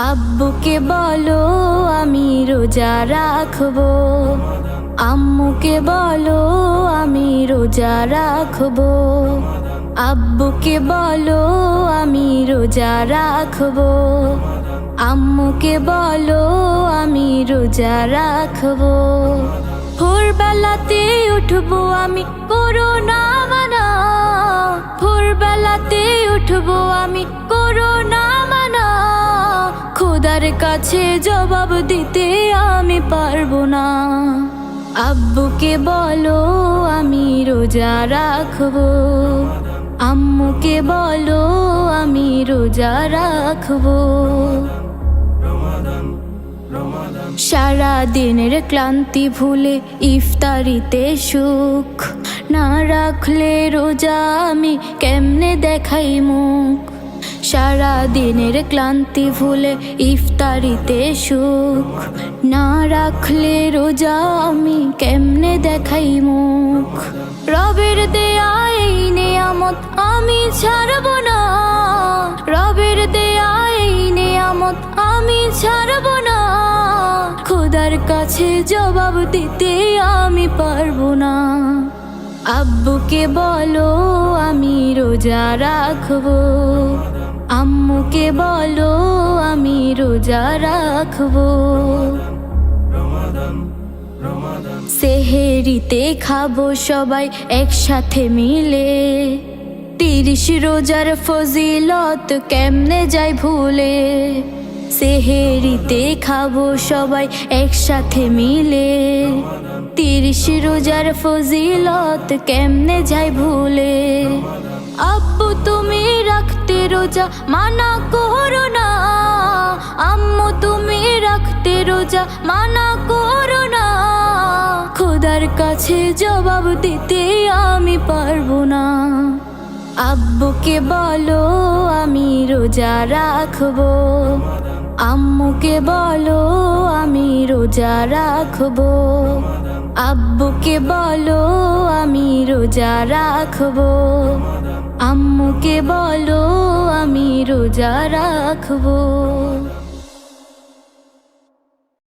আব্বুকে বলো আমি রোজা রাখবো, আম্মুকে বলো আমি রোজা রাখবো। আব্বুকে বলো আমি রোজা রাখবো, আম্মুকে বলো আমি রোজা রাখবো। ভোরবেলাতে উঠবো আমি করো না মানা, ভোরবেলাতে উঠবো আমি করো না মানা। খোদার কাছে জবাব দিতে আমি পারবো না। আব্বুকে বলো আমি রোজা রাখবো, আম্মুকে বলো আমি রোজা রাখবো। সারা দিনের ক্লান্তি ভুলে ইফতারিতে সুখ, না রাখলে রোজা আমি কেমনে দেখাই মুখ। সারা দিনের ক্লান্তি ভুলে ইফতারিতে সুখ, না রাখলে রোজা আমি কেমনে দেখাই মুখ। রবের দেয়া এই নেয়ামত আমি ছাড়বো না, রবের দেয়া এই নেয়ামত আমি ছাড়বো না। খোদার কাছে জবাব দিতে আমি পারবো না। আব্বুকে বলো আমি রোজা রাখবো, আম্মুকে বলো আমি রোজা রাখবো। সেহেরিতে খাবো সবাই একসাথে মিলে, 30 রোজার ফজিলত কেমনে যায় ভুলে। সেহেরিতে খাবো সবাই একসাথে মিলে, 30 রোজার ফজিলত কেমনে যায় ভুলে। আব্বু তুমি রাখতে রোজা মানা করো না, আম্মু তুমি রাখতে রোজা মানা করো না। খোদার কাছে জবাব দিতে আমি পারবো না। আব্বুকে বলো আমি রোজা রাখবো, আম্মুকে বলো আমি রোজা রাখবো। আব্বুকে বলো আমি রোজা রাখবো, আম্মুকে বলো আমি রোজা রাখবো।